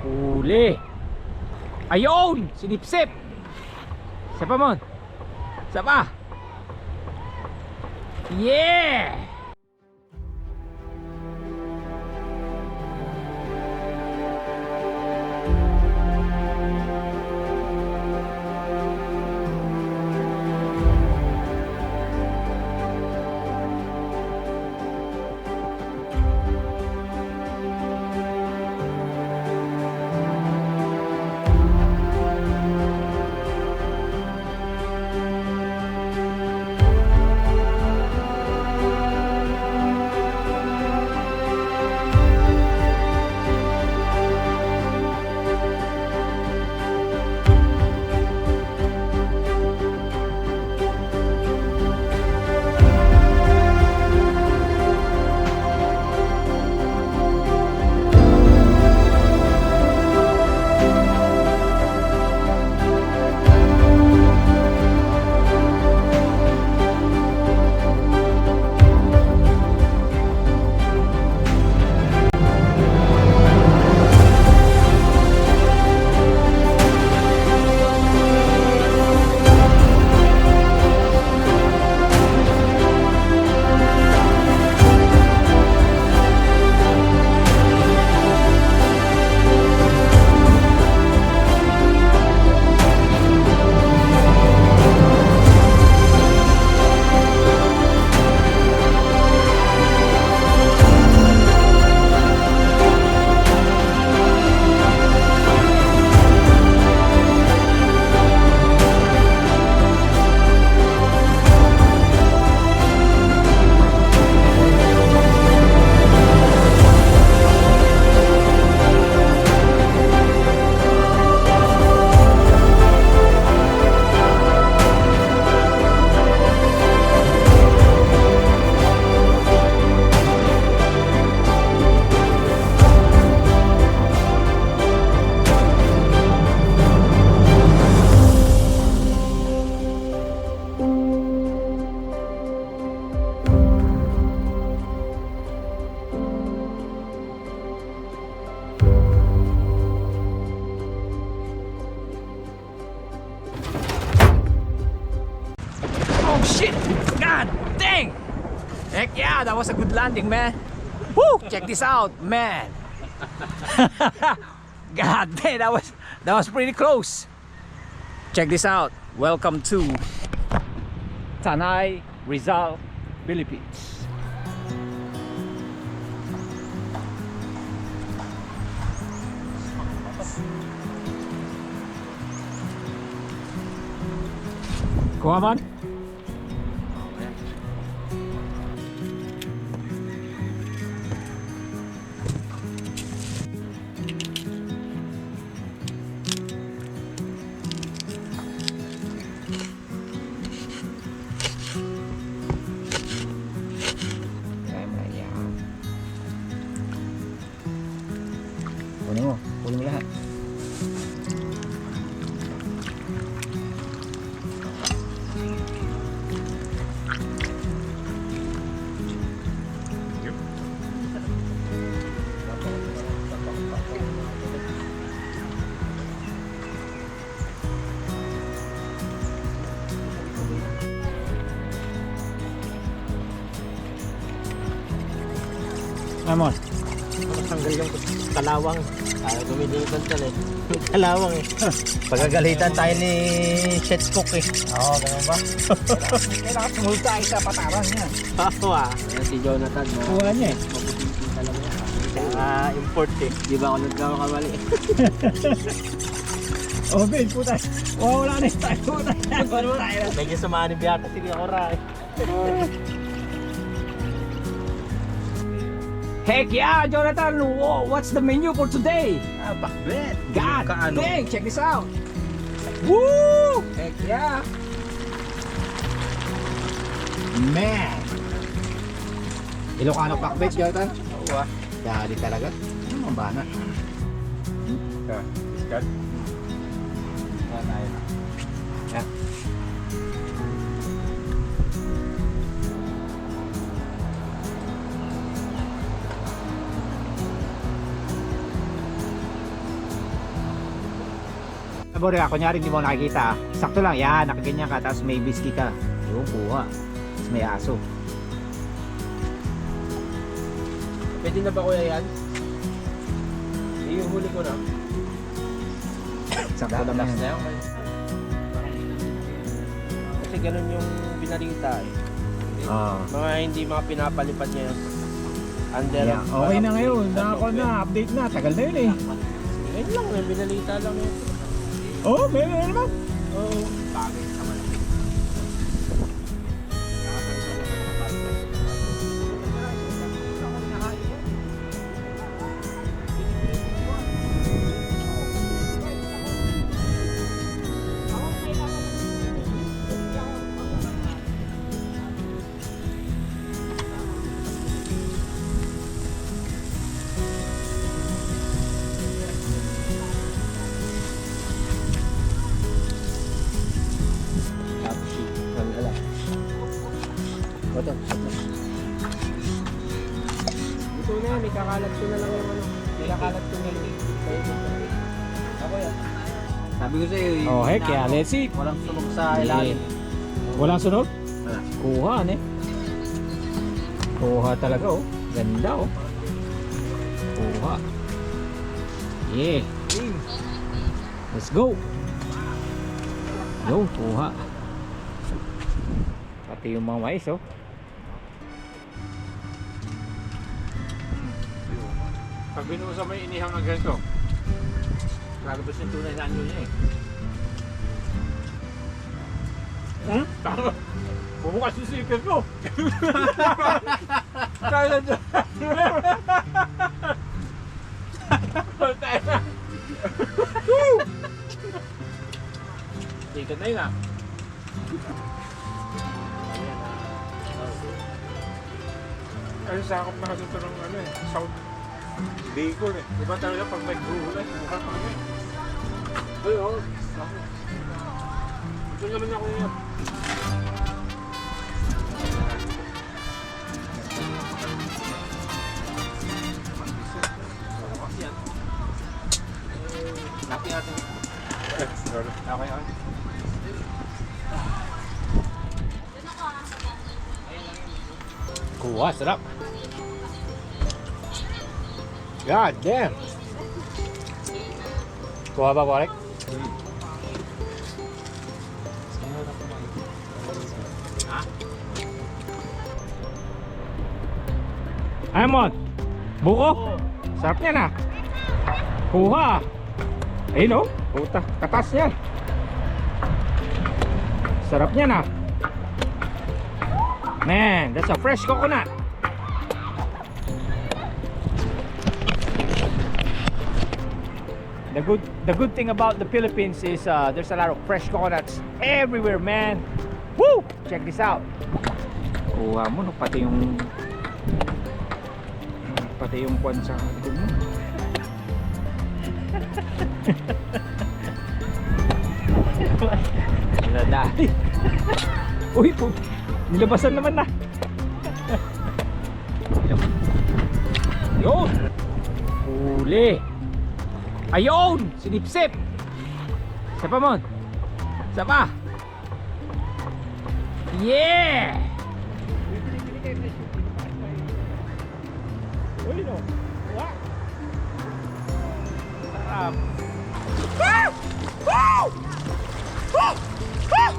Huli. Ayun! Sinipsip! Isa pa mon. Isa pa. Yeah! Oh shit! God dang! Heck yeah, that was a good landing, man. Woo! Check this out, man. God dang, that was pretty close. Check this out. Welcome to Tanay Rizal, Philippines. Kuha man. Kunin mo lahat. Amor. Tanggal yung kalawang. Gumilitan siya eh. Kalawang eh. Pagagalitan tayo ni Chef's Cook eh. Oo, ganun ba? Kailangan tumulog tayo sa pataran niya. Oo ah. Si Jonathan. Kuha niya eh. Mabuti talaga. Import eh. Di ba ako nagkakamali? Oh, Ben, puta. Wala na yung tayo. Medyo sumanib yata. Sige ako ra eh. Heck yeah, Jonathan! Whoa, what's the menu for today? Bakit? God dang! Check this out! Woo! Heck yeah! Man! Ilocano pakbet, Jonathan? Oo ah. Dali talaga. Ano ba na? Iskat? Yeah. Abore ka, kunyari hindi mo nakikita. Sakto lang, yan, nakaganyan ka, tapos may whiskey ka. Yung kuha. Tapos may aso. Pwede na ba kuya yan? Ihuli ko na. Sakto lang Last yan. na yun. Kasi ganun yung binalita eh. Mga hindi mga pinapalipad niya yun. Under Yeah, okay na ngayon, nakakuha na, update na, tagal na yun eh. Ngayon lang, may binalita lang yun. Oo, meron naman. Oo. Bagay naman. Ito na yan, ikakalat ko na lang yung ano. Ikakalat ko na lang. Ako yan. Sabi ko sa'yo, Oh, heck yeah, let's see. walang sunog sa ilalim. Walang sunog? Wala. Kuha, ne? Kuha talaga, oh. Ganda, oh. Kuha. Yeah. Let's go. Yo, kuha. Pati yung mga mais, oh. Pag binuusa mo yung inihang ang ganito, lalabas yung tunay na anyo niya eh. Tama. Bubukas yung sikir ko. Kaya dyan. Sikat na yun ah. Ay, sakop na kasi ito ng ano eh, South Bicol eh. Diba talaga pag may guhulay, buka pa kami. Ay, oo. Ito naman ako yun. Napi natin. Okay, okay. Kuha, sarap. God damn. Kuha ba, Warek? Ayun mo. Buko. Sarap niya na. Kuha. Ayun, oh. Puta, katas yan. Sarap niya na. Man, that's a fresh coconut. The good thing about the Philippines is there's a lot of fresh coconuts everywhere, man. Woo! Check this out. Kuha mo, no, pati yung kwan sa likod mo. Nadali. Uy, nilabasan naman na. Yun. Huli. Ayun! Sinipsip! Isa pa, Mon. Isa pa. Yeah! Uy, no. Wow. Sarap. Woo! Woo! Woo! Woo!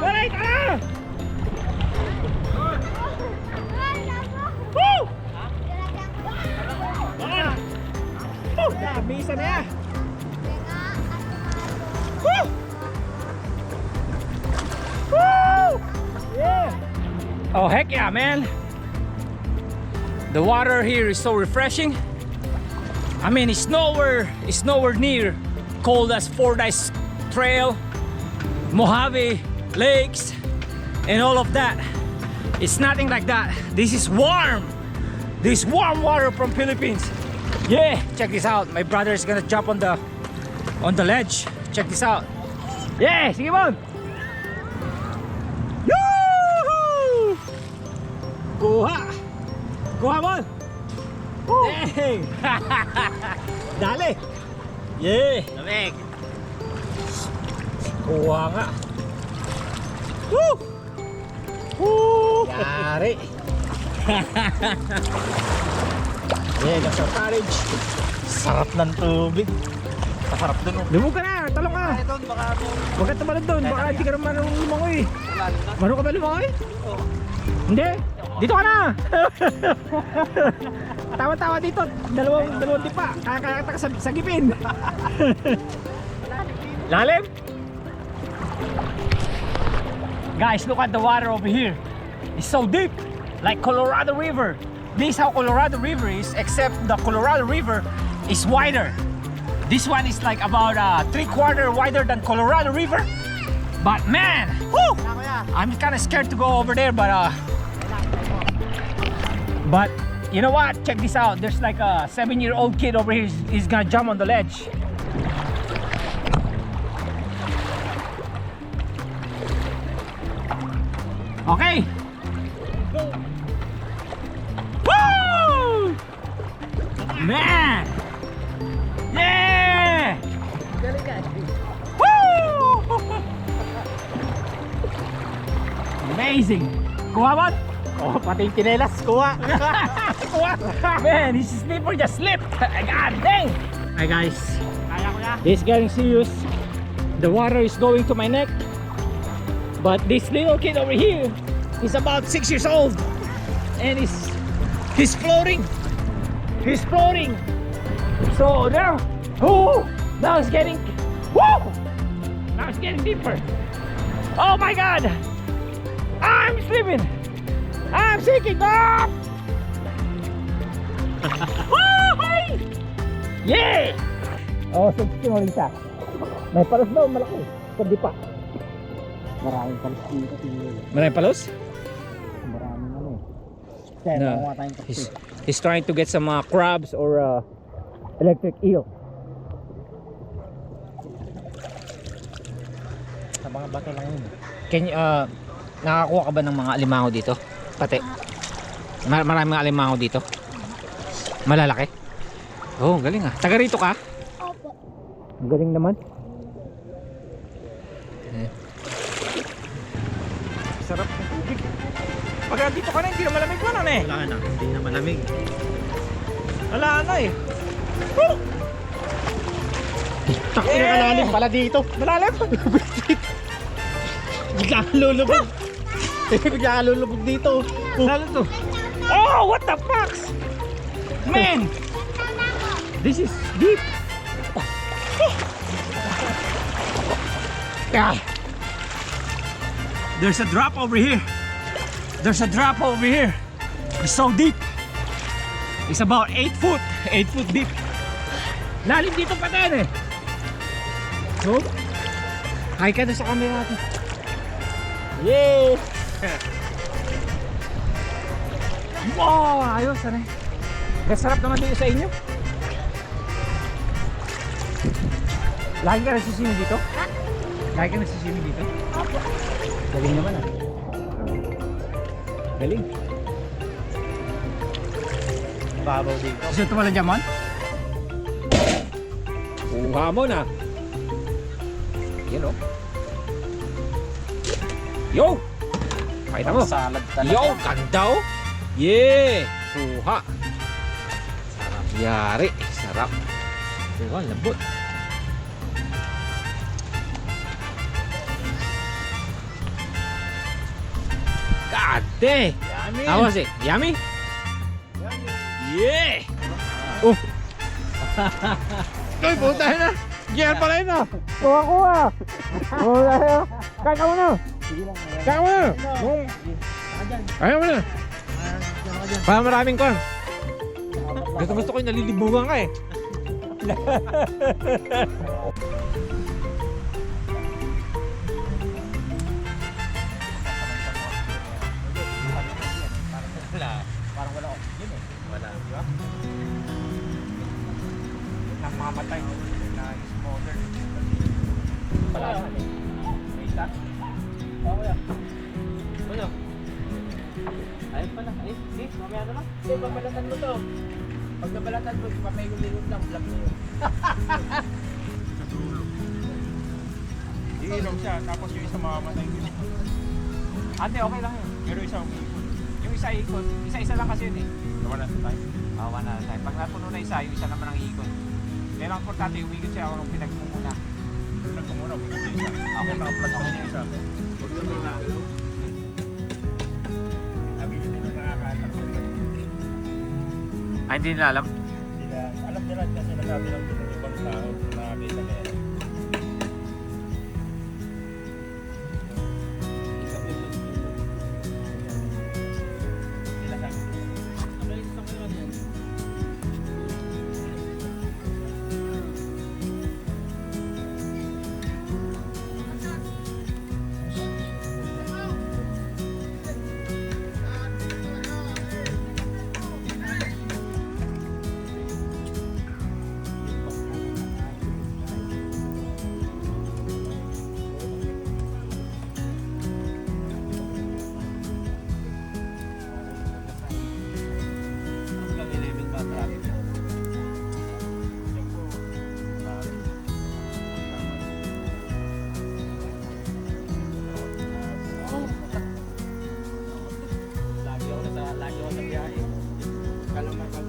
Aray, tara! Woo! Bisa na yan. Woo! Woo! Yeah! Oh, heck yeah, man. The water here is so refreshing. I mean, it's nowhere near cold as Fordyce Trail, Mojave Lakes, and all of that. It's nothing like that. This is warm. This warm water from Philippines. Yeah, check this out. My brother is gonna jump on the ledge. Check this out. Yeah, sige mo. Yoo-hoo! Kuha. Kuha mo. Dang. Dali! Yeah! Lamig. Kuha nga. Woo! Woo! Yari. Yeah, nasa cottage. Sarap ng tubig. Masarap dun oh. Lumog ka na, talong ka. Ay, doon, baka mo. Huwag ka tumalon doon, baka hindi ka naman marunong lumangoy. Marunong ka ba lumangoy? Oo. Hindi. Dito ka na. Tawa-tawa dito. Dalawang tipa. Kaya ka sa gipin. Lalim. Guys, look at the water over here. It's so deep. Like Colorado River. This is how Colorado River is, except the Colorado River is wider. This one is like about 3/4 wider than Colorado River. But man, whoo, I'm kind of scared to go over there, but you know what? Check this out. There's like a 7-year-old kid over here. He's gonna jump on the ledge. Okay. Woo! Man! Yeah! Woo! Amazing! Kuha ba? Oh, pati yung tinelas, kuha. Kuha! Man, his slipper just slipped! God dang! Hi guys, Kaya ko ya. this is getting serious. The water is going to my neck. But this little kid over here is about 6 years old. And he's floating. He's floating. So now, oh, now it's getting, whoa! Now it's getting deeper. Oh my God! I'm slipping. I'm sinking. Ah! Woo! Yeah! Oh, so ulit siya. May palos daw, malaki. Kundi pa. Maraming palos dito. Maraming palos? Maraming ano eh. Kaya No. nakuha tayong kape. He's trying to get some crabs or electric eel. Sa mga bato lang yun. Can you, nakakuha ka ba ng mga alimango dito? Pati. Maraming mga alimango dito. Malalaki. Oh, galing ah. Taga rito ka? Opo. Ang galing naman. Sarap ng tubig. Pag dito ka na, hindi na malamig mo na eh. Wala na, hindi na malamig. Wala na eh. Woo! Takot na kalalim pala dito. Malalim. Bigla kang lulubog. Bigla kang lulubog dito. Lalo to. Oh, what the fuck? Man! This is deep. Ah. There's a drop over here. There's a drop over here. It's so deep. It's about 8 foot. 8 foot deep. Lalim dito pa din eh. So, hi ka na sa camera natin. Yay! Wow, ayos ano eh. Masarap naman dito sa inyo. Lagi ka nagsiswimming dito? Lagi ka nagsiswimming dito? Opo. Galing naman ah. Galing. Babaw dito. Gusto tumalan dyan, Mon? Kuha mo na. Yan o. Yo! Pakita mo. Salad talaga. Yo! Ganda o. Yeah! Kuha. Sarap. Yari. Sarap. Diba? Lambot. God dang! Yummy! How was it? Yummy? Yeah! Oh! Uy, puta na! Diyan pala yun ah! Kuha! Kuha na! Kaya ka muna! Kaya ka muna! Kaya mo na! Para maraming kon! Gusto ko yung nalilibugan ka eh! Parang wala oxygen eh. Wala. Diba? Namamatay na smother. Wala. May isa? Oo kuya. Kuya. Ayun pala. Ay, sis, mamaya na lang. Sis, papalatan mo to. Pag nabalatan mo, papaygot-ikot lang, vlog mo yun. Sa dulo. Iinom siya, tapos yung isa mamamatay din. Ate, okay lang yun. Pero isa umiikot. Yung isa ikot, isa-isa lang kasi yun eh. Naman na tayo. One at a time. Pag napuno na isa, yung isa naman ang ikot. Kaya lang importante, umikot siya kung pinagmumuna. Nagkumuna, umiikot yung isa. Ako, Nakaplug ako ako na yung isa. Huwag naman na. Nabili nila nakakatakot. Ay, hindi nila alam. Nila, alam nila kasi nasabi lang din ng ibang tao na nakakita nila. Sila sabi. Lagi ako sa biyahe. Kalaman pag